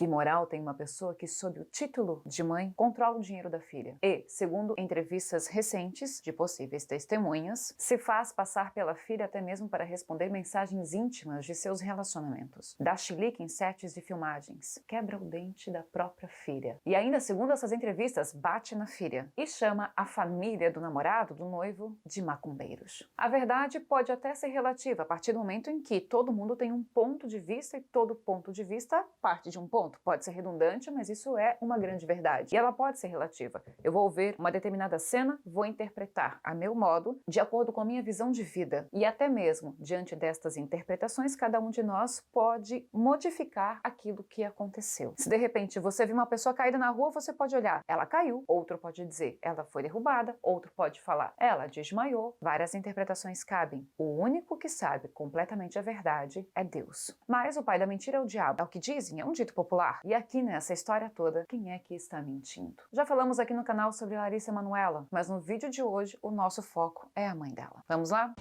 Que moral tem uma pessoa que, sob o título de mãe, controla o dinheiro da filha e, segundo entrevistas recentes de possíveis testemunhas, se faz passar pela filha até mesmo para responder mensagens íntimas de seus relacionamentos. Dá chilique em sets de filmagens, quebra o dente da própria filha. E ainda, segundo essas entrevistas, bate na filha e chama a família do namorado, do noivo, de macumbeiros. A verdade pode até ser relativa a partir do momento em que todo mundo tem um ponto de vista e todo ponto de vista parte de um ponto. Pode ser redundante, mas isso é uma grande verdade. E ela pode ser relativa. Eu vou ver uma determinada cena, vou interpretar a meu modo, de acordo com a minha visão de vida. E até mesmo, diante destas interpretações, cada um de nós pode modificar aquilo que aconteceu. Se de repente você viu uma pessoa caída na rua, você pode olhar, ela caiu. Outro pode dizer, ela foi derrubada. Outro pode falar, ela desmaiou. Várias interpretações cabem. O único que sabe completamente a verdade é Deus. Mas o pai da mentira é o diabo. É o que dizem, é um dito popular. E aqui nessa história toda, quem é que está mentindo? Já falamos aqui no canal sobre Larissa Manoela, mas no vídeo de hoje o nosso foco é a mãe dela. Vamos lá?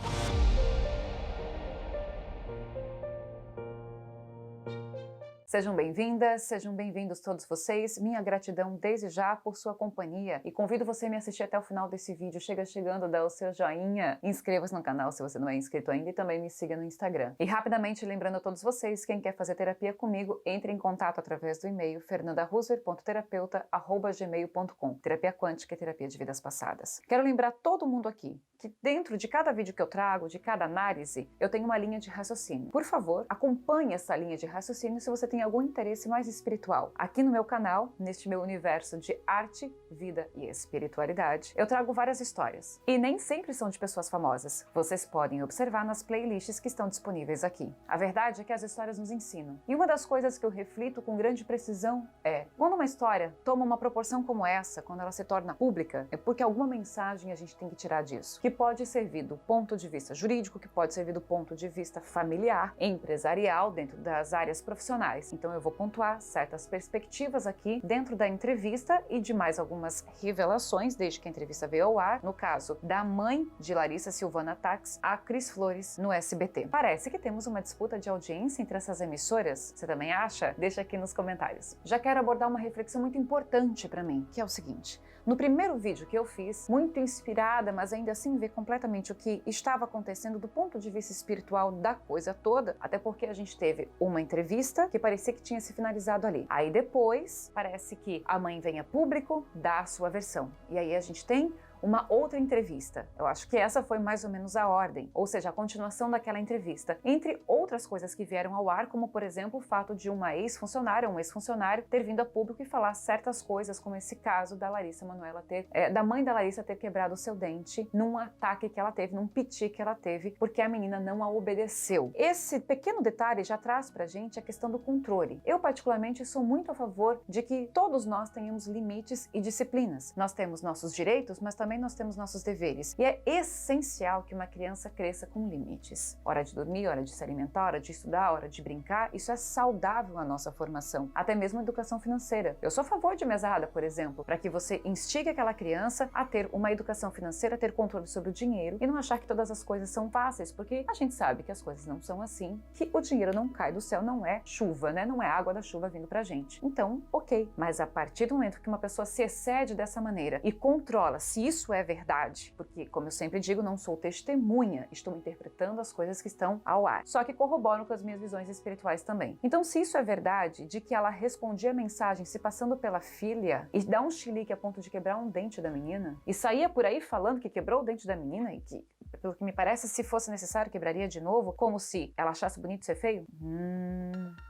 Sejam bem-vindas, sejam bem-vindos todos vocês. Minha gratidão desde já por sua companhia e convido você a me assistir até o final desse vídeo. Chega chegando, dá o seu joinha, inscreva-se no canal se você não é inscrito ainda e também me siga no Instagram. E rapidamente lembrando a todos vocês, quem quer fazer terapia comigo, entre em contato através do e-mail fernandahuser.terapeuta@gmail.com. Terapia quântica e terapia de vidas passadas. Quero lembrar todo mundo aqui que dentro de cada vídeo que eu trago, de cada análise, eu tenho uma linha de raciocínio. Por favor, acompanhe essa linha de raciocínio se você tem algum interesse mais espiritual. Aqui no meu canal, neste meu universo de arte, vida e espiritualidade, eu trago várias histórias. E nem sempre são de pessoas famosas. Vocês podem observar nas playlists que estão disponíveis aqui. A verdade é que as histórias nos ensinam. E uma das coisas que eu reflito com grande precisão é, quando uma história toma uma proporção como essa, quando ela se torna pública, é porque alguma mensagem a gente tem que tirar disso. Que pode servir do ponto de vista jurídico, que pode servir do ponto de vista familiar, empresarial, dentro das áreas profissionais. Então eu vou pontuar certas perspectivas aqui dentro da entrevista e de mais algumas revelações desde que a entrevista veio ao ar, no caso da mãe de Larissa, Silvana Tax, a Cris Flores, no SBT. Parece que temos uma disputa de audiência entre essas emissoras. Você também acha? Deixa aqui nos comentários. Já quero abordar uma reflexão muito importante para mim, que é o seguinte. No primeiro vídeo que eu fiz, muito inspirada, mas ainda assim ver completamente o que estava acontecendo do ponto de vista espiritual da coisa toda, até porque a gente teve uma entrevista que parecia que tinha se finalizado ali. Aí depois, parece que a mãe vem a público, dá a sua versão. E aí a gente tem uma outra entrevista. Eu acho que essa foi mais ou menos a ordem, ou seja, a continuação daquela entrevista. Entre outras coisas que vieram ao ar, como por exemplo o fato de uma ex-funcionária, um ex-funcionário ter vindo a público e falar certas coisas, como esse caso da Larissa Manoela da mãe da Larissa ter quebrado o seu dente num ataque que ela teve, num piti que ela teve, porque a menina não a obedeceu. Esse pequeno detalhe já traz pra gente a questão do controle. Eu particularmente sou muito a favor de que todos nós tenhamos limites e disciplinas. Nós temos nossos direitos, mas também nós temos nossos deveres. E é essencial que uma criança cresça com limites. Hora de dormir, hora de se alimentar, hora de estudar, hora de brincar. Isso é saudável à nossa formação. Até mesmo a educação financeira. Eu sou a favor de mesada, por exemplo, para que você instigue aquela criança a ter uma educação financeira, a ter controle sobre o dinheiro e não achar que todas as coisas são fáceis, porque a gente sabe que as coisas não são assim, que o dinheiro não cai do céu, não é chuva, né? Não é água da chuva vindo pra gente. Então, ok. Mas a partir do momento que uma pessoa se excede dessa maneira e controla se isso é verdade, porque, como eu sempre digo, não sou testemunha, estou interpretando as coisas que estão ao ar, só que corroboram com as minhas visões espirituais também. Então, se isso é verdade, de que ela respondia a mensagem se passando pela filha e dá um chilique a ponto de quebrar um dente da menina, e saía por aí falando que quebrou o dente da menina e que, pelo que me parece, se fosse necessário, quebraria de novo, como se ela achasse bonito ser feio?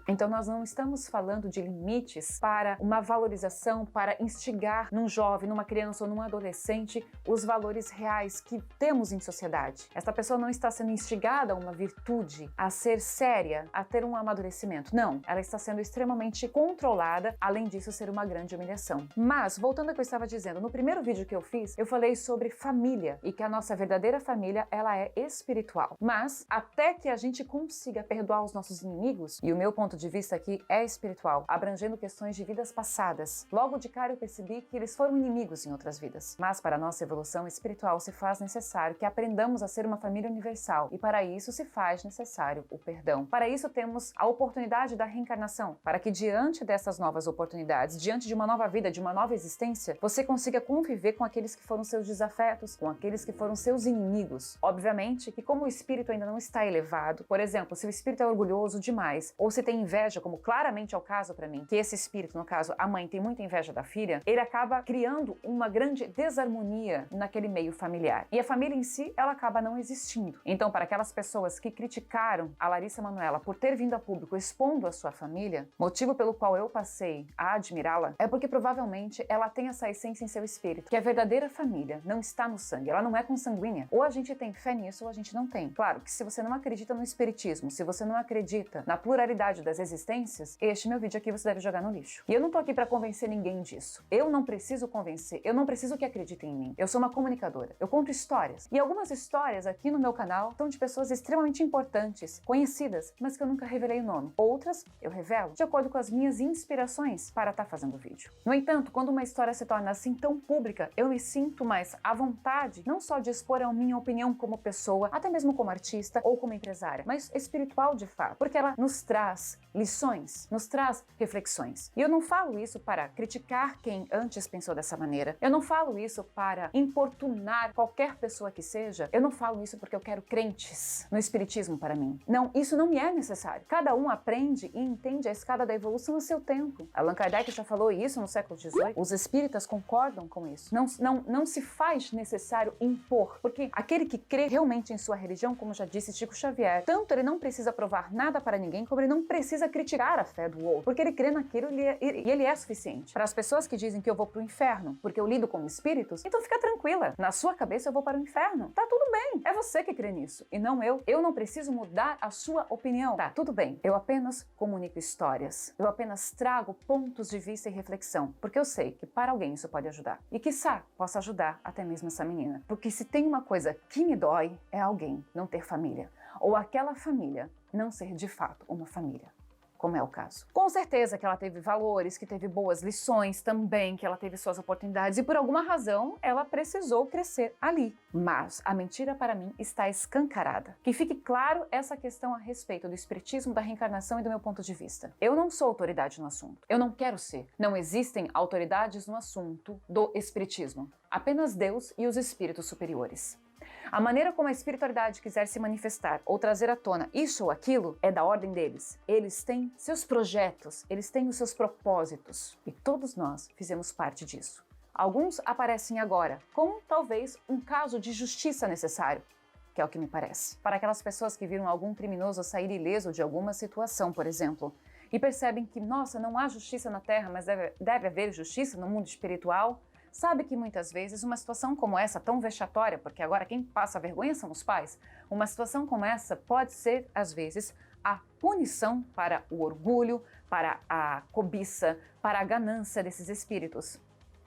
Então nós não estamos falando de limites para uma valorização, para instigar num jovem, numa criança ou num adolescente os valores reais que temos em sociedade. Esta pessoa não está sendo instigada a uma virtude, a ser séria, a ter um amadurecimento. Não, ela está sendo extremamente controlada, além disso ser uma grande humilhação. Mas, voltando ao que eu estava dizendo, no primeiro vídeo que eu fiz, eu falei sobre família e que a nossa verdadeira família família, ela é espiritual. Mas, até que a gente consiga perdoar os nossos inimigos, e o meu ponto de vista aqui é espiritual, abrangendo questões de vidas passadas, logo de cara eu percebi que eles foram inimigos em outras vidas. Mas para a nossa evolução espiritual se faz necessário que aprendamos a ser uma família universal, e para isso se faz necessário o perdão. Para isso temos a oportunidade da reencarnação, para que diante dessas novas oportunidades, diante de uma nova vida, de uma nova existência, você consiga conviver com aqueles que foram seus desafetos, com aqueles que foram seus inimigos. Obviamente que como o espírito ainda não está elevado, por exemplo, se o espírito é orgulhoso demais, ou se tem inveja, como claramente é o caso para mim, que esse espírito, no caso, a mãe tem muita inveja da filha, ele acaba criando uma grande desarmonia naquele meio familiar. E a família em si, ela acaba não existindo. Então, para aquelas pessoas que criticaram a Larissa Manoela por ter vindo a público expondo a sua família, motivo pelo qual eu passei a admirá-la, é porque provavelmente ela tem essa essência em seu espírito, que a verdadeira família não está no sangue, ela não é consanguínea. Ou a gente tem fé nisso ou a gente não tem. Claro que se você não acredita no espiritismo, se você não acredita na pluralidade das existências, este meu vídeo aqui você deve jogar no lixo. E eu não tô aqui para convencer ninguém disso. Eu não preciso convencer, eu não preciso que acreditem em mim. Eu sou uma comunicadora, eu conto histórias. E algumas histórias aqui no meu canal são de pessoas extremamente importantes, conhecidas, mas que eu nunca revelei o nome. Outras eu revelo de acordo com as minhas inspirações para estar fazendo o vídeo. No entanto, quando uma história se torna assim tão pública, eu me sinto mais à vontade, não só de expor a minha opinião como pessoa, até mesmo como artista ou como empresária, mas espiritual de fato, porque ela nos traz lições, nos traz reflexões. E eu não falo isso para criticar quem antes pensou dessa maneira, eu não falo isso para importunar qualquer pessoa que seja, eu não falo isso porque eu quero crentes no espiritismo para mim. Não, isso não me é necessário. Cada um aprende e entende a escada da evolução a seu tempo. Allan Kardec já falou isso no século XVIII, os espíritas concordam com isso. Não se faz necessário impor, porque aquele que crê realmente em sua religião, como já disse Chico Xavier, tanto ele não precisa provar nada para ninguém, como ele não precisa criticar a fé do outro, porque ele crê naquilo e ele é suficiente. Para as pessoas que dizem que eu vou pro inferno porque eu lido com espíritos, então fica tranquila, na sua cabeça eu vou para o inferno. Tá tudo bem, é você que crê nisso, e não eu. Eu não preciso mudar a sua opinião. Tá, tudo bem, eu apenas comunico histórias, eu apenas trago pontos de vista e reflexão, porque eu sei que para alguém isso pode ajudar. E quiçá possa ajudar até mesmo essa menina. Porque se tem uma coisa que me dói, é alguém não ter família. Ou aquela família não ser de fato uma família, como é o caso. Com certeza que ela teve valores, que teve boas lições também, que ela teve suas oportunidades e por alguma razão ela precisou crescer ali. Mas a mentira para mim está escancarada. Que fique claro essa questão a respeito do espiritismo, da reencarnação e do meu ponto de vista. Eu não sou autoridade no assunto. Eu não quero ser. Não existem autoridades no assunto do espiritismo. Apenas Deus e os espíritos superiores. A maneira como a espiritualidade quiser se manifestar ou trazer à tona isso ou aquilo é da ordem deles. Eles têm seus projetos, eles têm os seus propósitos e todos nós fizemos parte disso. Alguns aparecem agora, como talvez um caso de justiça necessário, que é o que me parece. Para aquelas pessoas que viram algum criminoso sair ileso de alguma situação, por exemplo, e percebem que, nossa, não há justiça na Terra, mas deve haver justiça no mundo espiritual, sabe que muitas vezes uma situação como essa, tão vexatória, porque agora quem passa vergonha são os pais, uma situação como essa pode ser, às vezes, a punição para o orgulho, para a cobiça, para a ganância desses espíritos.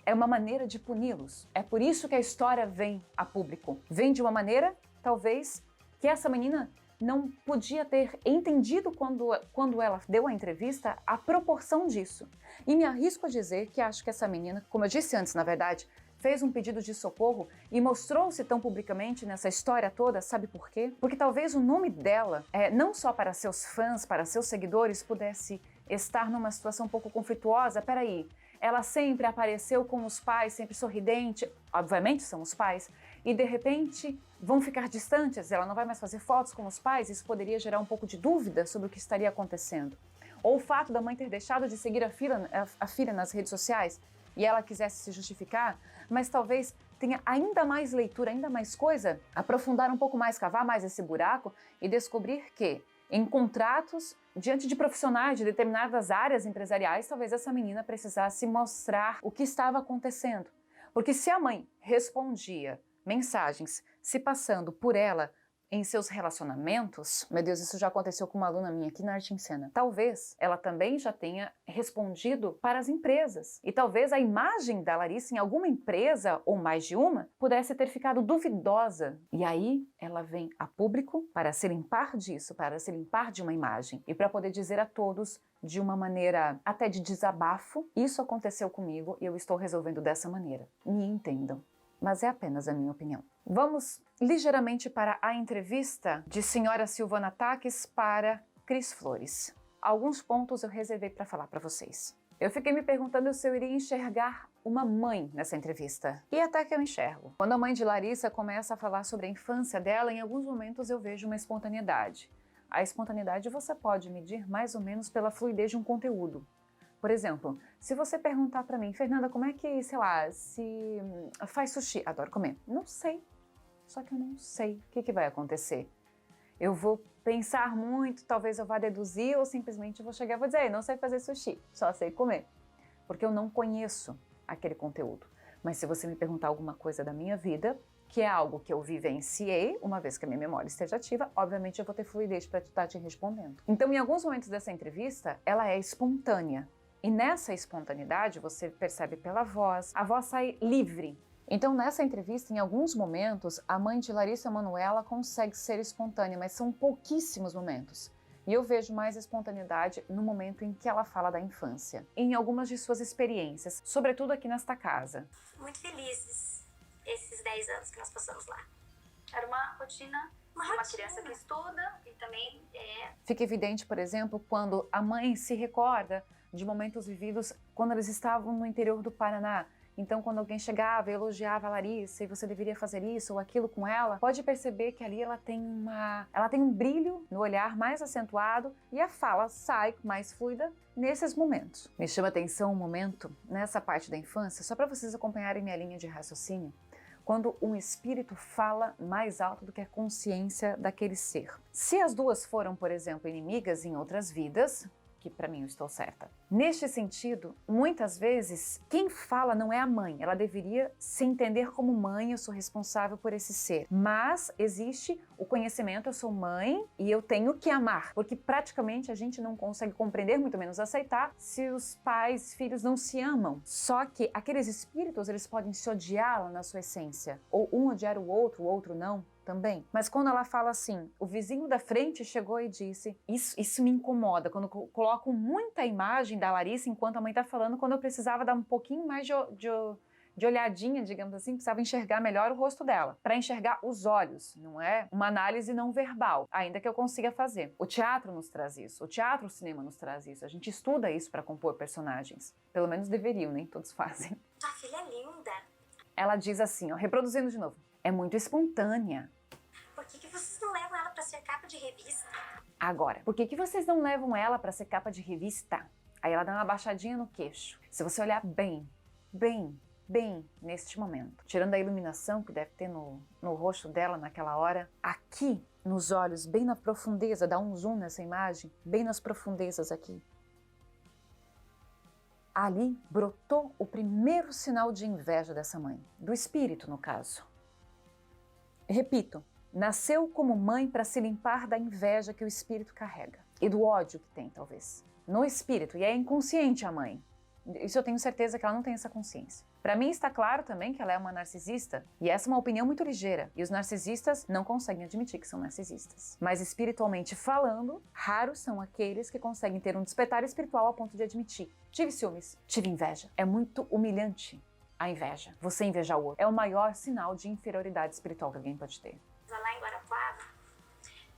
É uma maneira de puni-los. É por isso que a história vem a público. Vem de uma maneira, talvez, que essa menina não podia ter entendido quando ela deu a entrevista a proporção disso. E me arrisco a dizer que acho que essa menina, como eu disse antes, na verdade, fez um pedido de socorro e mostrou-se tão publicamente nessa história toda, sabe por quê? Porque talvez o nome dela, não só para seus fãs, para seus seguidores, pudesse estar numa situação um pouco conflituosa. Peraí, ela sempre apareceu com os pais, sempre sorridente, obviamente são os pais, e de repente vão ficar distantes, ela não vai mais fazer fotos com os pais, isso poderia gerar um pouco de dúvida sobre o que estaria acontecendo. Ou o fato da mãe ter deixado de seguir a filha nas redes sociais e ela quisesse se justificar, mas talvez tenha ainda mais leitura, ainda mais coisa, aprofundar um pouco mais, cavar mais esse buraco e descobrir que em contratos, diante de profissionais de determinadas áreas empresariais, talvez essa menina precisasse mostrar o que estava acontecendo. Porque se a mãe respondia mensagens se passando por ela em seus relacionamentos, meu Deus, isso já aconteceu com uma aluna minha aqui na Arte em Cena. Talvez ela também já tenha respondido para as empresas. E talvez a imagem da Larissa em alguma empresa, ou mais de uma, pudesse ter ficado duvidosa. E aí ela vem a público para se limpar disso, para se limpar de uma imagem. E para poder dizer a todos, de uma maneira até de desabafo, isso aconteceu comigo e eu estou resolvendo dessa maneira. Me entendam. Mas é apenas a minha opinião. Vamos ligeiramente para a entrevista de senhora Silvana Taques para Cris Flores. Alguns pontos eu reservei para falar para vocês. Eu fiquei me perguntando se eu iria enxergar uma mãe nessa entrevista. E até que eu enxergo. Quando a mãe de Larissa começa a falar sobre a infância dela, em alguns momentos eu vejo uma espontaneidade. A espontaneidade você pode medir mais ou menos pela fluidez de um conteúdo. Por exemplo, se você perguntar pra mim, Fernanda, como é que, sei lá, se faz sushi? Adoro comer. Não sei. Só que eu não sei o que vai acontecer. Eu vou pensar muito, talvez eu vá deduzir ou simplesmente vou chegar e vou dizer, não sei fazer sushi, só sei comer. Porque eu não conheço aquele conteúdo. Mas se você me perguntar alguma coisa da minha vida, que é algo que eu vivenciei, uma vez que a minha memória esteja ativa, obviamente eu vou ter fluidez para estar te respondendo. Então, em alguns momentos dessa entrevista, ela é espontânea. E nessa espontaneidade, você percebe pela voz, a voz sai livre. Então, nessa entrevista, em alguns momentos, a mãe de Larissa Manoela consegue ser espontânea, mas são pouquíssimos momentos. E eu vejo mais espontaneidade no momento em que ela fala da infância, em algumas de suas experiências, sobretudo aqui nesta casa. Muito felizes esses 10 anos que nós passamos lá. Era uma rotina, uma criança que estuda e também Fica evidente, por exemplo, quando a mãe se recorda de momentos vividos quando eles estavam no interior do Paraná. Então, quando alguém chegava e elogiava a Larissa e você deveria fazer isso ou aquilo com ela, pode perceber que ali ela tem um brilho no olhar mais acentuado e a fala sai mais fluida nesses momentos. Me chama a atenção um momento nessa parte da infância, só para vocês acompanharem minha linha de raciocínio, quando um espírito fala mais alto do que a consciência daquele ser. Se as duas foram, por exemplo, inimigas em outras vidas, que para mim eu estou certa. Neste sentido, muitas vezes, quem fala não é a mãe. Ela deveria se entender como mãe, eu sou responsável por esse ser. Mas existe o conhecimento, eu sou mãe e eu tenho que amar. Porque praticamente a gente não consegue compreender, muito menos aceitar, se os pais, filhos não se amam. Só que aqueles espíritos, eles podem se odiar na sua essência. Ou um odiar o outro não. Também. Mas quando ela fala assim, o vizinho da frente chegou e disse, isso me incomoda, quando eu coloco muita imagem da Larissa enquanto a mãe tá falando, quando eu precisava dar um pouquinho mais de olhadinha, digamos assim, precisava enxergar melhor o rosto dela, para enxergar os olhos, não é uma análise não verbal, ainda que eu consiga fazer. O teatro nos traz isso, o teatro, o cinema nos traz isso, a gente estuda isso para compor personagens, pelo menos deveriam, nem todos fazem. Tua filha é linda. Ela diz assim, ó, reproduzindo de novo, é muito espontânea. Por que vocês não levam ela para ser capa de revista? Agora, por que vocês não levam ela para ser capa de revista? Aí ela dá uma baixadinha no queixo. Se você olhar bem neste momento, tirando a iluminação que deve ter no rosto dela naquela hora, aqui nos olhos, bem na profundeza, dá um zoom nessa imagem, bem nas profundezas aqui. Ali brotou o primeiro sinal de inveja dessa mãe, do espírito no caso. Repito, nasceu como mãe para se limpar da inveja que o espírito carrega e do ódio que tem, talvez, no espírito, e é inconsciente a mãe. Isso eu tenho certeza que ela não tem essa consciência. Para mim está claro também que ela é uma narcisista, e essa é uma opinião muito ligeira, e os narcisistas não conseguem admitir que são narcisistas. Mas espiritualmente falando, raros são aqueles que conseguem ter um despertar espiritual ao ponto de admitir: tive ciúmes, tive inveja. É muito humilhante a inveja. Você invejar o outro é o maior sinal de inferioridade espiritual que alguém pode ter. Lá em Guarapuava,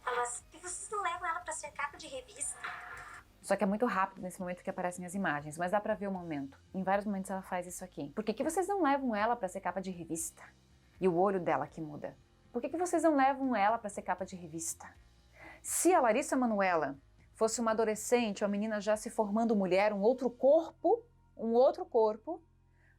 falou assim, por que vocês não levam ela para ser capa de revista? Só que é muito rápido nesse momento que aparecem as imagens, mas dá pra ver o momento. Em vários momentos ela faz isso aqui. Por que vocês não levam ela pra ser capa de revista? E o olho dela que muda. Por que vocês não levam ela pra ser capa de revista? Se a Larissa Manoela fosse uma adolescente, uma menina já se formando mulher, um outro corpo,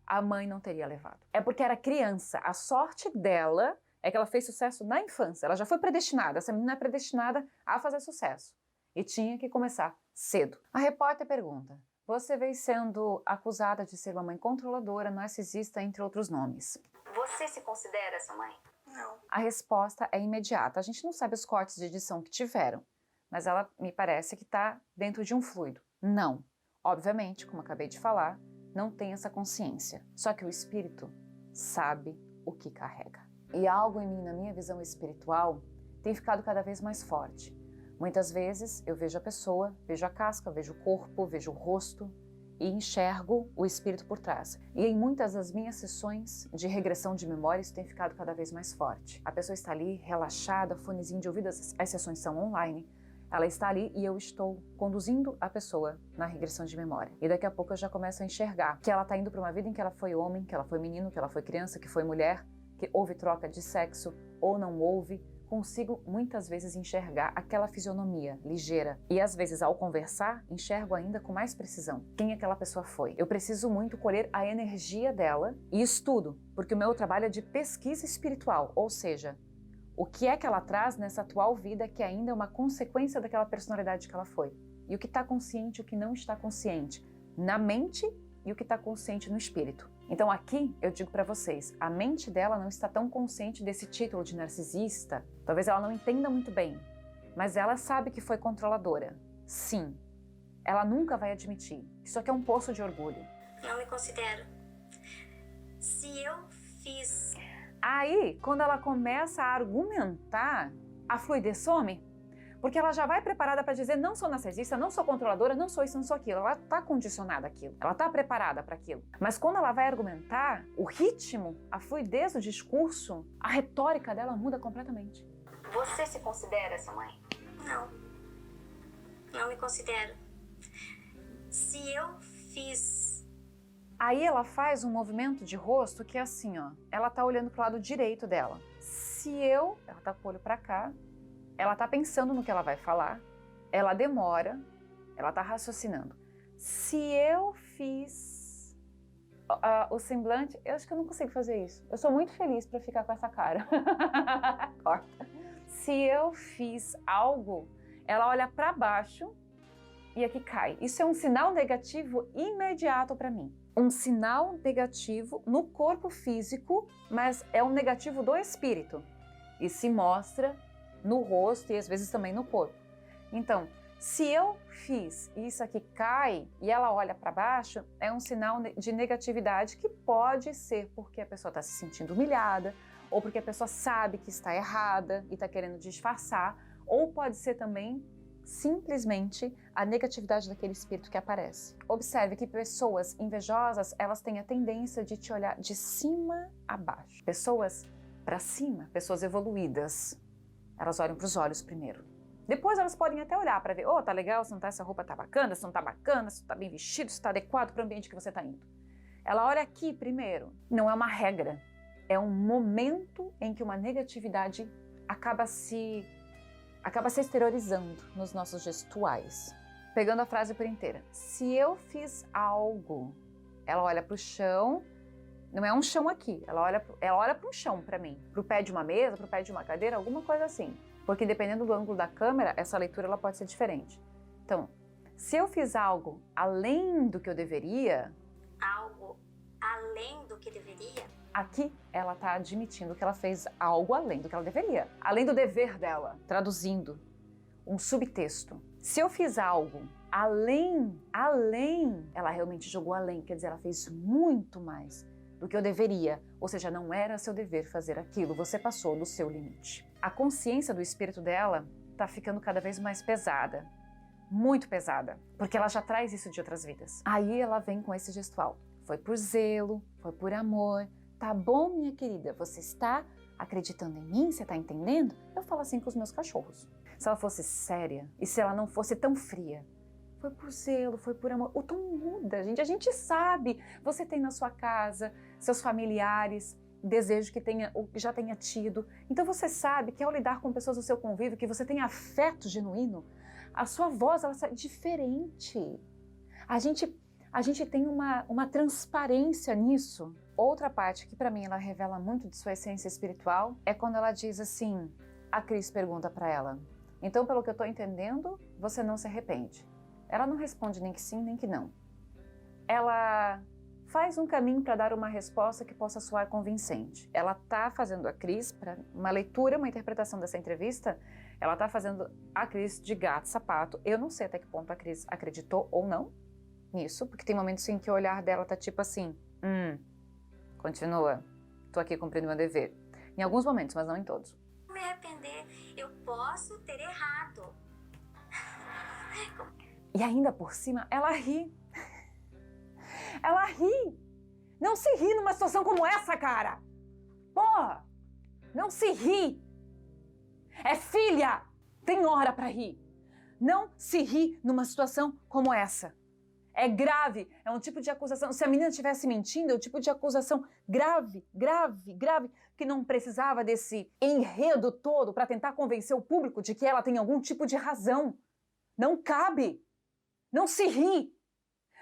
a mãe não teria levado. É porque era criança. A sorte dela é que ela fez sucesso na infância. Ela já foi predestinada. Essa menina é predestinada a fazer sucesso. E tinha que começar cedo. A repórter pergunta: você vem sendo acusada de ser uma mãe controladora, narcisista, entre outros nomes. Você se considera essa mãe? Não. A resposta é imediata. A gente não sabe os cortes de edição que tiveram, mas ela me parece que está dentro de um fluido. Não. Obviamente, como acabei de falar, não tem essa consciência. Só que o espírito sabe o que carrega. E algo em mim, na minha visão espiritual, tem ficado cada vez mais forte. Muitas vezes eu vejo a pessoa, vejo a casca, vejo o corpo, vejo o rosto e enxergo o espírito por trás. E em muitas das minhas sessões de regressão de memória isso tem ficado cada vez mais forte. A pessoa está ali relaxada, fonezinho de ouvido, as sessões são online. Ela está ali e eu estou conduzindo a pessoa na regressão de memória. E daqui a pouco eu já começo a enxergar que ela está indo para uma vida em que ela foi homem, que ela foi menino, que ela foi criança, que foi mulher, que houve troca de sexo ou não houve. Consigo muitas vezes enxergar aquela fisionomia ligeira e às vezes ao conversar enxergo ainda com mais precisão quem aquela pessoa foi. Eu preciso muito colher a energia dela e estudo, porque o meu trabalho é de pesquisa espiritual, ou seja, o que é que ela traz nessa atual vida que ainda é uma consequência daquela personalidade que ela foi. E o que está consciente e o que não está consciente na mente e o que está consciente no espírito. Então aqui eu digo para vocês, a mente dela não está tão consciente desse título de narcisista, talvez ela não entenda muito bem, mas ela sabe que foi controladora. Sim, ela nunca vai admitir. Isso aqui é um poço de orgulho. Não me considero. Se eu fiz... Aí, quando ela começa a argumentar, a fluidez some. Porque ela já vai preparada para dizer, não sou narcisista, não sou controladora, não sou isso, não sou aquilo. Ela está condicionada àquilo, ela está preparada para aquilo. Mas quando ela vai argumentar, o ritmo, a fluidez do discurso, a retórica dela muda completamente. Você se considera sua mãe? Não. Não me considero. Se eu fiz... Aí ela faz um movimento de rosto que é assim, ó. Ela tá olhando pro lado direito dela. Ela tá com o olho para cá, ela tá pensando no que ela vai falar, ela demora, ela tá raciocinando. Se eu fiz o semblante, eu acho que eu não consigo fazer isso. Eu sou muito feliz para ficar com essa cara. Corta. Se eu fiz algo, ela olha para baixo e aqui cai. Isso é um sinal negativo imediato para mim. Um sinal negativo no corpo físico, mas é um negativo do espírito. E se mostra no rosto e às vezes também no corpo. Então, se eu fiz e isso aqui cai e ela olha para baixo, é um sinal de negatividade que pode ser porque a pessoa está se sentindo humilhada, ou porque a pessoa sabe que está errada e está querendo disfarçar, ou pode ser também simplesmente a negatividade daquele espírito que aparece. Observe que pessoas invejosas, elas têm a tendência de te olhar de cima a baixo. Pessoas para cima, pessoas evoluídas, elas olham para os olhos primeiro. Depois elas podem até olhar para ver, tá legal, se não tá, essa roupa tá bacana, se não tá bacana, se tá bem vestido, se tá adequado para o ambiente que você tá indo. Ela olha aqui primeiro. Não é uma regra, é um momento em que uma negatividade acaba se exteriorizando nos nossos gestuais. Pegando a frase por inteira. Se eu fiz algo, ela olha para o chão, não é um chão aqui, ela olha para um chão para mim, para o pé de uma mesa, para o pé de uma cadeira, alguma coisa assim. Porque dependendo do ângulo da câmera, essa leitura ela pode ser diferente. Então, se eu fiz algo além do que eu deveria... Algo além do que deveria? Aqui ela está admitindo que ela fez algo além do que ela deveria. Além do dever dela. Traduzindo, um subtexto. Se eu fiz algo além, ela realmente jogou além. Quer dizer, ela fez muito mais do que eu deveria. Ou seja, não era seu dever fazer aquilo. Você passou do seu limite. A consciência do espírito dela está ficando cada vez mais pesada. Muito pesada. Porque ela já traz isso de outras vidas. Aí ela vem com esse gestual. Foi por zelo, foi por amor. Tá bom, minha querida, você está acreditando em mim? Você está entendendo? Eu falo assim com os meus cachorros. Se ela fosse séria e se ela não fosse tão fria, foi por zelo, foi por amor. O tom muda, gente. A gente sabe. Você tem na sua casa, seus familiares, desejo que já tenha tido. Então você sabe que ao lidar com pessoas do seu convívio, que você tem afeto genuíno, a sua voz ela é diferente. A gente tem uma transparência nisso. Outra parte que para mim ela revela muito de sua essência espiritual é quando ela diz assim, a Cris pergunta para ela, então pelo que eu estou entendendo, você não se arrepende. Ela não responde nem que sim, nem que não. Ela faz um caminho para dar uma resposta que possa soar convincente. Ela está fazendo a Cris, para uma leitura, uma interpretação dessa entrevista, ela está fazendo a Cris de gato sapato. Eu não sei até que ponto a Cris acreditou ou não nisso, porque tem momentos em que o olhar dela tá tipo assim, continua, tô aqui cumprindo meu dever. Em alguns momentos, mas não em todos. Me arrepender, eu posso ter errado. E ainda por cima, ela ri. Ela ri. Não se ri numa situação como essa, cara. Porra, não se ri. É filha, tem hora pra rir. Não se ri numa situação como essa. É grave, é um tipo de acusação. Se a menina estivesse mentindo, é um tipo de acusação grave, que não precisava desse enredo todo para tentar convencer o público de que ela tem algum tipo de razão. Não cabe. Não se ri.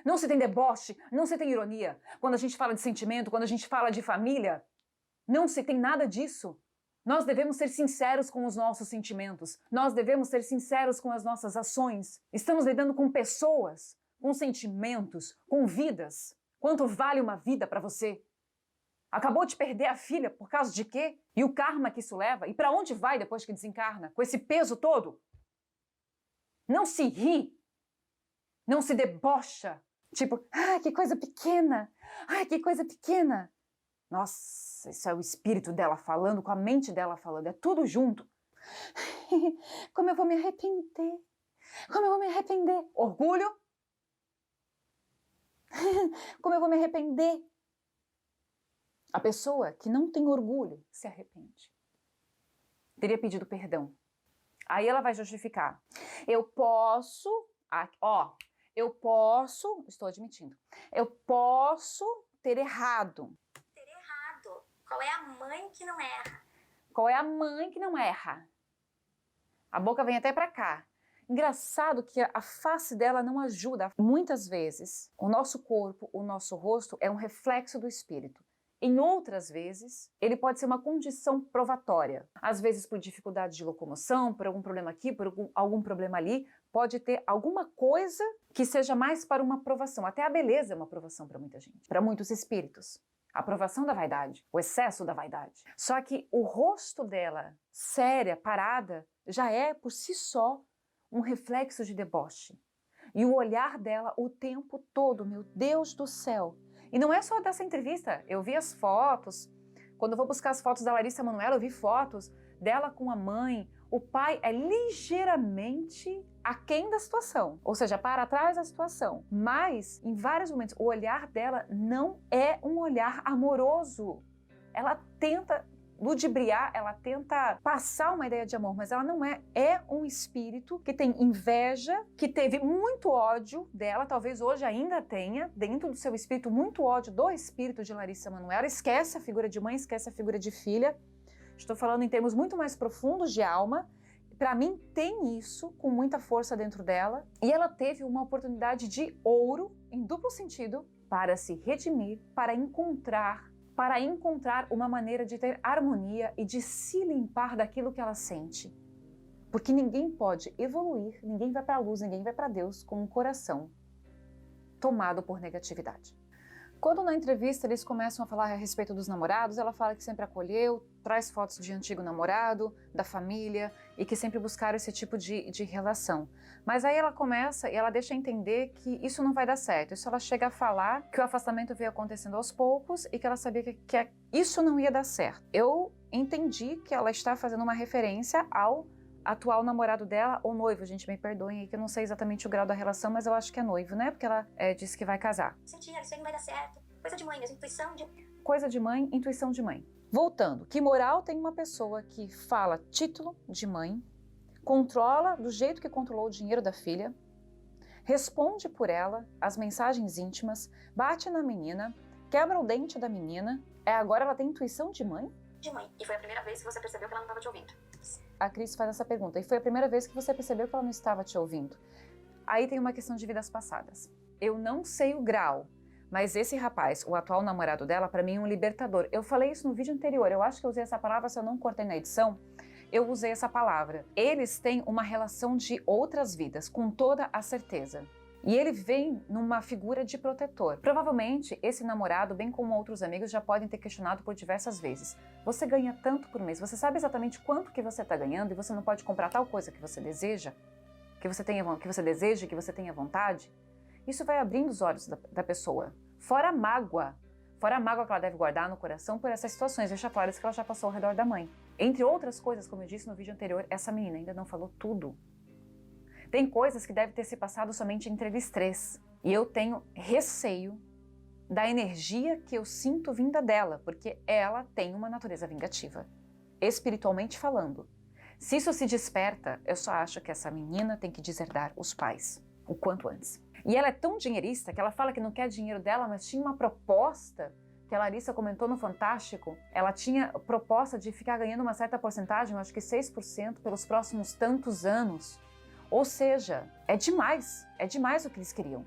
Não se tem deboche, não se tem ironia. Quando a gente fala de sentimento, quando a gente fala de família, não se tem nada disso. Nós devemos ser sinceros com os nossos sentimentos. Nós devemos ser sinceros com as nossas ações. Estamos lidando com pessoas, com sentimentos, com vidas. Quanto vale uma vida para você? Acabou de perder a filha por causa de quê? E o karma que isso leva? E para onde vai depois que desencarna? Com esse peso todo? Não se ri. Não se debocha. Tipo, que coisa pequena. Que coisa pequena. Nossa, isso é o espírito dela falando, com a mente dela falando. É tudo junto. Como eu vou me arrepender? Como eu vou me arrepender? Orgulho? Como eu vou me arrepender? A pessoa que não tem orgulho se arrepende. Teria pedido perdão. Aí ela vai justificar. Eu posso... estou admitindo. Eu posso ter errado. Ter errado. Qual é a mãe que não erra? Qual é a mãe que não erra? A boca vem até pra cá. Engraçado que a face dela não ajuda. Muitas vezes, o nosso corpo, o nosso rosto é um reflexo do espírito. Em outras vezes, ele pode ser uma condição provatória. Às vezes por dificuldade de locomoção, por algum problema aqui, por algum problema ali, pode ter alguma coisa que seja mais para uma aprovação. Até a beleza é uma aprovação para muita gente, para muitos espíritos. A aprovação da vaidade, o excesso da vaidade. Só que o rosto dela, séria, parada, já é por si só um reflexo de deboche. E o olhar dela o tempo todo, meu Deus do céu. E não é só dessa entrevista, eu vi as fotos. Quando eu vou buscar as fotos da Larissa Manoela, eu vi fotos dela com a mãe. O pai é ligeiramente aquém da situação, ou seja, para trás da situação. Mas, em vários momentos, o olhar dela não é um olhar amoroso. Ela tenta ludibriar, ela tenta passar uma ideia de amor, mas ela não é. É um espírito que tem inveja, que teve muito ódio dela, talvez hoje ainda tenha, dentro do seu espírito, muito ódio do espírito de Larissa Manoela. Esquece a figura de mãe, esquece a figura de filha. Estou falando em termos muito mais profundos de alma. Para mim, tem isso com muita força dentro dela. E ela teve uma oportunidade de ouro, em duplo sentido, para se redimir, para encontrar uma maneira de ter harmonia e de se limpar daquilo que ela sente. Porque ninguém pode evoluir, ninguém vai para a luz, ninguém vai para Deus com um coração tomado por negatividade. Quando na entrevista eles começam a falar a respeito dos namorados, ela fala que sempre acolheu, traz fotos de antigo namorado, da família, e que sempre buscaram esse tipo de relação. Mas aí ela começa e ela deixa entender que isso não vai dar certo. Isso ela chega a falar que o afastamento veio acontecendo aos poucos e que ela sabia que isso não ia dar certo. Eu entendi que ela está fazendo uma referência ao atual namorado dela, ou noivo, gente, me perdoem aí que eu não sei exatamente o grau da relação, mas eu acho que é noivo, né? Porque ela disse que vai casar. Sentia, isso aí não vai dar certo. Coisa de mãe mesmo, intuição de... Coisa de mãe, intuição de mãe. Voltando, que moral tem uma pessoa que fala título de mãe, controla do jeito que controlou o dinheiro da filha, responde por ela as mensagens íntimas, bate na menina, quebra o dente da menina, agora ela tem intuição de mãe? De mãe. E foi a primeira vez que você percebeu que ela não estava te ouvindo. A Cris faz essa pergunta. E foi a primeira vez que você percebeu que ela não estava te ouvindo. Aí tem uma questão de vidas passadas. Eu não sei o grau, mas esse rapaz, o atual namorado dela, para mim é um libertador. Eu falei isso no vídeo anterior. Eu acho que eu usei essa palavra, se eu não cortei na edição, eu usei essa palavra. Eles têm uma relação de outras vidas, com toda a certeza. E ele vem numa figura de protetor. Provavelmente, esse namorado, bem como outros amigos, já podem ter questionado por diversas vezes. Você ganha tanto por mês, você sabe exatamente quanto que você está ganhando e você não pode comprar tal coisa que você deseja? Que você deseja, que você tenha vontade? Isso vai abrindo os olhos da pessoa. Fora a mágoa que ela deve guardar no coração por essas situações vexatórias que ela já passou ao redor da mãe. Entre outras coisas, como eu disse no vídeo anterior, essa menina ainda não falou tudo. Tem coisas que devem ter se passado somente entre eles três. E eu tenho receio da energia que eu sinto vinda dela, porque ela tem uma natureza vingativa, espiritualmente falando. Se isso se desperta, eu só acho que essa menina tem que deserdar os pais o quanto antes. E ela é tão dinheirista que ela fala que não quer dinheiro dela, mas tinha uma proposta que a Larissa comentou no Fantástico. Ela tinha proposta de ficar ganhando uma certa porcentagem, eu acho que 6% pelos próximos tantos anos. Ou seja, é demais o que eles queriam.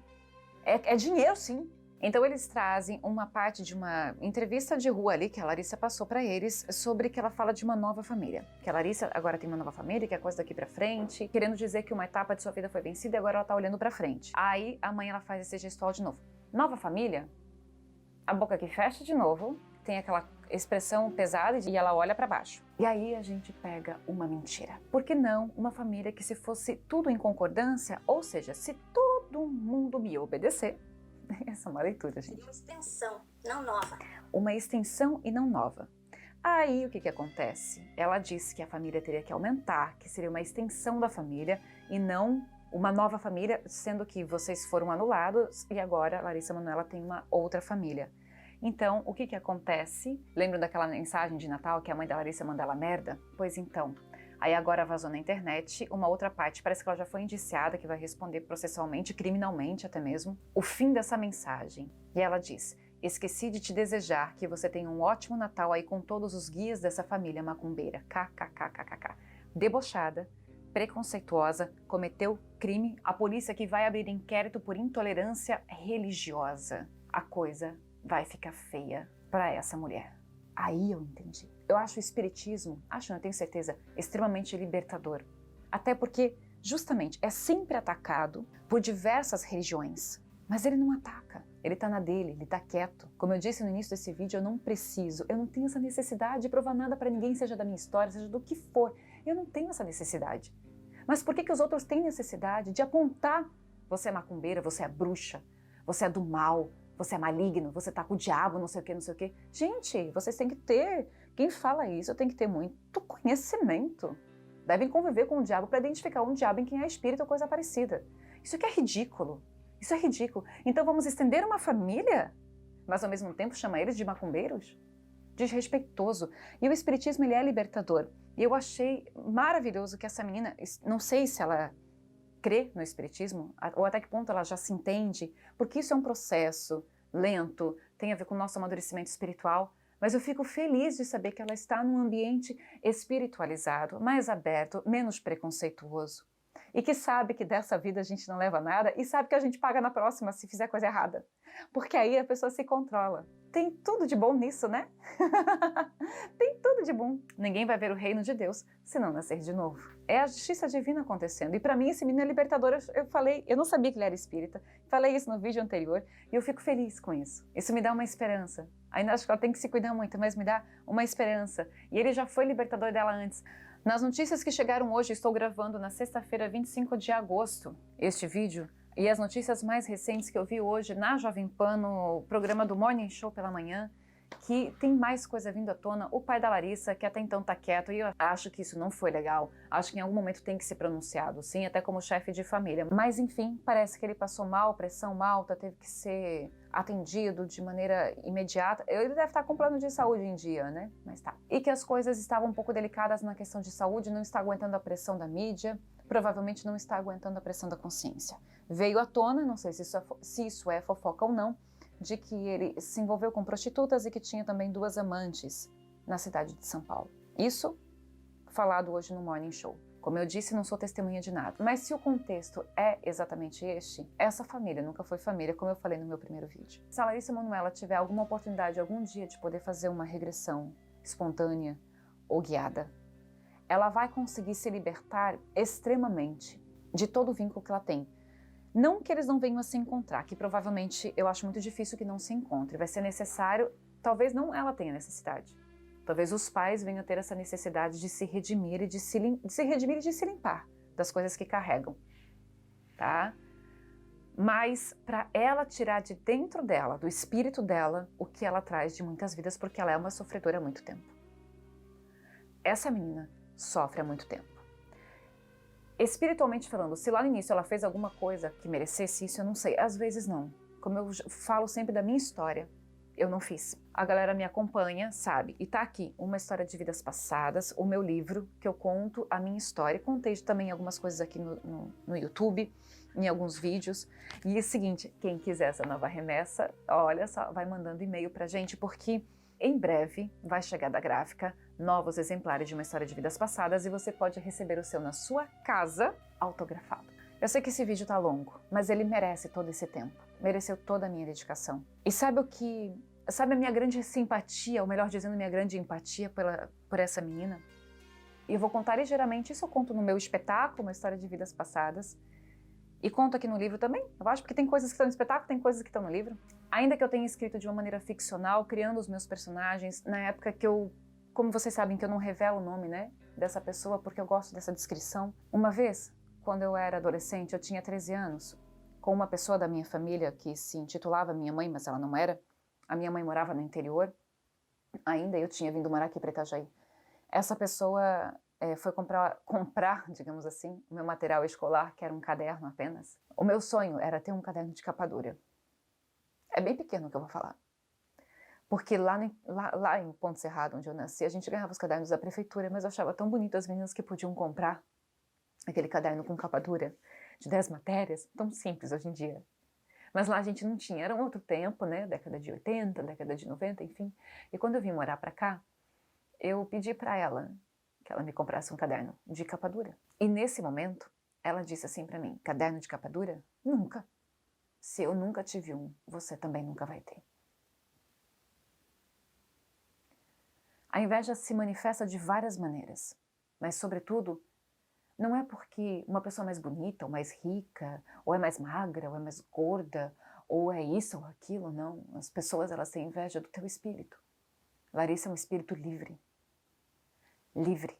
É dinheiro, sim. Então eles trazem uma parte de uma entrevista de rua ali que a Larissa passou para eles sobre que ela fala de uma nova família. Que a Larissa agora tem uma nova família, que é coisa daqui para frente, querendo dizer que uma etapa de sua vida foi vencida e agora ela tá olhando para frente. Aí a mãe ela faz esse gestual de novo. Nova família? A boca que fecha de novo, tem aquela expressão pesada e ela olha para baixo. E aí a gente pega uma mentira. Por que não uma família que se fosse tudo em concordância, ou seja, se todo mundo me obedecer, essa é uma leitura, gente. Uma extensão, não nova. Uma extensão e não nova. Aí o que acontece? Ela disse que a família teria que aumentar, que seria uma extensão da família e não uma nova família, sendo que vocês foram anulados e agora a Larissa Manoela tem uma outra família. Então, o que acontece? Lembram daquela mensagem de Natal que a mãe da Larissa manda ela merda? Pois então, aí agora vazou na internet uma outra parte, parece que ela já foi indiciada, que vai responder processualmente, criminalmente até mesmo, o fim dessa mensagem. E ela diz: esqueci de te desejar que você tenha um ótimo Natal aí com todos os guias dessa família macumbeira. KKKKK. Debochada, preconceituosa, cometeu crime, a polícia que vai abrir inquérito por intolerância religiosa. A coisa vai ficar feia para essa mulher. Aí eu entendi. Eu acho o espiritismo, não tenho certeza, extremamente libertador. Até porque, justamente, é sempre atacado por diversas religiões. Mas ele não ataca, ele tá na dele, ele tá quieto. Como eu disse no início desse vídeo, eu não tenho essa necessidade de provar nada para ninguém, seja da minha história, seja do que for. Eu não tenho essa necessidade. Mas por que os outros têm necessidade de apontar? Você é macumbeira, você é bruxa, você é do mal, você é maligno, você tá com o diabo, não sei o que, não sei o que. Gente, vocês têm que ter, quem fala isso tem que ter muito conhecimento. Devem conviver com o diabo para identificar um diabo em quem é espírito ou coisa parecida. Isso aqui é ridículo. Isso é ridículo. Então vamos estender uma família, mas ao mesmo tempo chama eles de macumbeiros? Desrespeitoso. E o espiritismo, ele é libertador. E eu achei maravilhoso que essa menina, não sei se ela crê no espiritismo, ou até que ponto ela já se entende, porque isso é um processo lento, tem a ver com o nosso amadurecimento espiritual, mas eu fico feliz de saber que ela está num ambiente espiritualizado, mais aberto, menos preconceituoso, e que sabe que dessa vida a gente não leva nada e sabe que a gente paga na próxima se fizer coisa errada, porque aí a pessoa se controla. Tem tudo de bom nisso, né? Tem tudo de bom. Ninguém vai ver o reino de Deus se não nascer de novo. É a justiça divina acontecendo. E para mim esse menino é libertador. Eu não sabia que ele era espírita. Falei isso no vídeo anterior e eu fico feliz com isso. Isso me dá uma esperança. Ainda acho que ela tem que se cuidar muito, mas me dá uma esperança. E ele já foi libertador dela antes. Nas notícias que chegaram hoje, estou gravando na sexta-feira, 25 de agosto, este vídeo. E as notícias mais recentes que eu vi hoje na Jovem Pan, no programa do Morning Show pela manhã, que tem mais coisa vindo à tona. O pai da Larissa, que até então tá quieto, e eu acho que isso não foi legal. Acho que em algum momento tem que ser pronunciado, sim, até como chefe de família. Mas enfim, parece que ele passou mal, pressão alta, teve que ser atendido de maneira imediata. Ele deve estar com plano de saúde em dia, né? Mas tá. E que as coisas estavam um pouco delicadas na questão de saúde, não está aguentando a pressão da mídia, provavelmente não está aguentando a pressão da consciência. Veio à tona, não sei se isso é fofoca ou não, de que ele se envolveu com prostitutas e que tinha também 2 amantes na cidade de São Paulo. Isso falado hoje no Morning Show. Como eu disse, não sou testemunha de nada. Mas se o contexto é exatamente este, essa família nunca foi família, como eu falei no meu primeiro vídeo. Se a Larissa Manoela tiver alguma oportunidade algum dia de poder fazer uma regressão espontânea ou guiada, ela vai conseguir se libertar extremamente de todo o vínculo que ela tem. Não que eles não venham a se encontrar, que provavelmente eu acho muito difícil que não se encontre. Vai ser necessário, talvez não ela tenha necessidade. Talvez os pais venham a ter essa necessidade de se redimir e de se limpar das coisas que carregam, tá? Mas para ela tirar de dentro dela, do espírito dela, o que ela traz de muitas vidas, porque ela é uma sofredora há muito tempo. Essa menina sofre há muito tempo. Espiritualmente falando, se lá no início ela fez alguma coisa que merecesse isso, eu não sei. Às vezes não. Como eu falo sempre da minha história, eu não fiz. A galera me acompanha, sabe? E tá aqui, Uma História de Vidas Passadas, o meu livro, que eu conto a minha história. Contei também algumas coisas aqui no YouTube, em alguns vídeos. E é o seguinte, quem quiser essa nova remessa, olha só, vai mandando e-mail pra gente, porque em breve vai chegar da gráfica novos exemplares de Uma História de Vidas Passadas e você pode receber o seu na sua casa, autografado. Eu sei que esse vídeo tá longo, mas ele merece todo esse tempo. Mereceu toda a minha dedicação. E sabe sabe a minha grande simpatia, ou melhor dizendo, minha grande empatia por essa menina? E eu vou contar ligeiramente, isso eu conto no meu espetáculo, Uma História de Vidas Passadas. E conto aqui no livro também, eu acho, porque tem coisas que estão no espetáculo, tem coisas que estão no livro. Ainda que eu tenha escrito de uma maneira ficcional, criando os meus personagens, na época que como vocês sabem que eu não revelo o nome, né, dessa pessoa, porque eu gosto dessa descrição. Uma vez, quando eu era adolescente, eu tinha 13 anos, com uma pessoa da minha família que se intitulava minha mãe, mas ela não era. A minha mãe morava no interior, ainda eu tinha vindo morar aqui para Itajaí. Essa pessoa foi comprar, digamos assim, o meu material escolar, que era um caderno apenas. O meu sonho era ter um caderno de capa dura. É bem pequeno o que eu vou falar. Porque lá em Ponte Serrada, onde eu nasci, a gente ganhava os cadernos da prefeitura, mas eu achava tão bonito as meninas que podiam comprar aquele caderno com capa dura, de 10 matérias, tão simples hoje em dia. Mas lá a gente não tinha, era um outro tempo, né, década de 80, década de 90, enfim. E quando eu vim morar pra cá, eu pedi pra ela que ela me comprasse um caderno de capa dura. E nesse momento, ela disse assim pra mim, caderno de capa dura? Nunca. Se eu nunca tive um, você também nunca vai ter. A inveja se manifesta de várias maneiras, mas sobretudo, não é porque uma pessoa é mais bonita, ou mais rica, ou é mais magra, ou é mais gorda, ou é isso ou aquilo, não. As pessoas, elas têm inveja do teu espírito. Larissa é um espírito livre. Livre.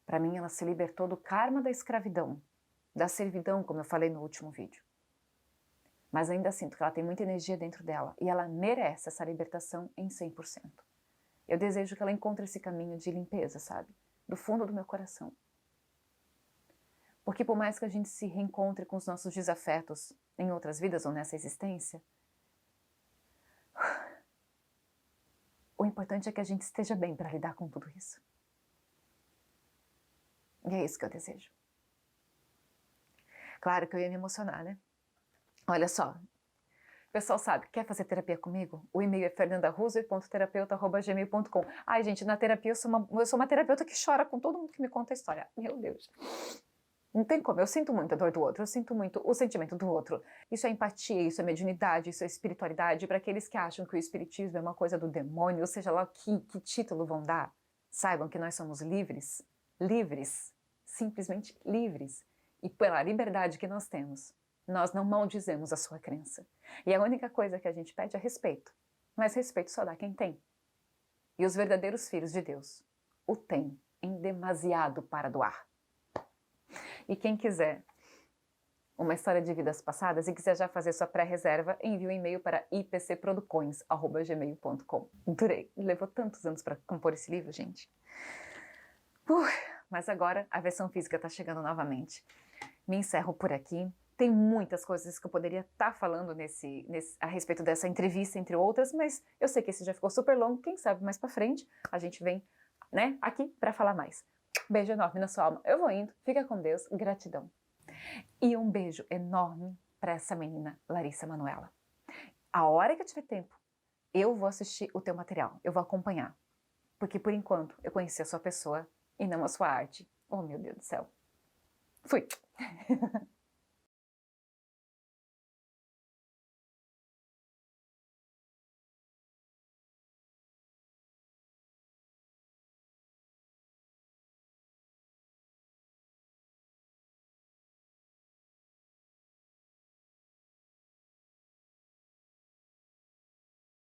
Para mim, ela se libertou do karma da escravidão, da servidão, como eu falei no último vídeo. Mas ainda sinto que ela tem muita energia dentro dela e ela merece essa libertação em 100%. Eu desejo que ela encontre esse caminho de limpeza, sabe? Do fundo do meu coração. Porque por mais que a gente se reencontre com os nossos desafetos em outras vidas ou nessa existência, o importante é que a gente esteja bem para lidar com tudo isso. E é isso que eu desejo. Claro que eu ia me emocionar, né? Olha só, o pessoal sabe, quer fazer terapia comigo? O e-mail é fernandaruser.terapeuta@gmail.com. Ai, gente, na terapia eu sou uma terapeuta que chora com todo mundo que me conta a história. Meu Deus. Não tem como, eu sinto muito a dor do outro, eu sinto muito o sentimento do outro. Isso é empatia, isso é mediunidade, isso é espiritualidade. Para aqueles que acham que o espiritismo é uma coisa do demônio, ou seja lá que título vão dar, saibam que nós somos livres, livres, simplesmente livres. E pela liberdade que nós temos, nós não maldizemos a sua crença. E a única coisa que a gente pede é respeito. Mas respeito só dá quem tem. E os verdadeiros filhos de Deus o têm em demasiado para doar. E quem quiser Uma História de Vidas Passadas e quiser já fazer sua pré-reserva, envie um e-mail para ipcproducões@gmail.com. Durei, levou tantos anos para compor esse livro, gente. Mas agora a versão física está chegando novamente. Me encerro por aqui. Tem muitas coisas que eu poderia estar falando a respeito dessa entrevista, entre outras, mas eu sei que esse já ficou super longo. Quem sabe mais para frente a gente vem, né, aqui para falar mais. Beijo enorme na sua alma. Eu vou indo. Fica com Deus. Gratidão. E um beijo enorme para essa menina, Larissa Manoela. A hora que eu tiver tempo, eu vou assistir o teu material. Eu vou acompanhar. Porque, por enquanto, eu conheci a sua pessoa e não a sua arte. Oh, meu Deus do céu. Fui!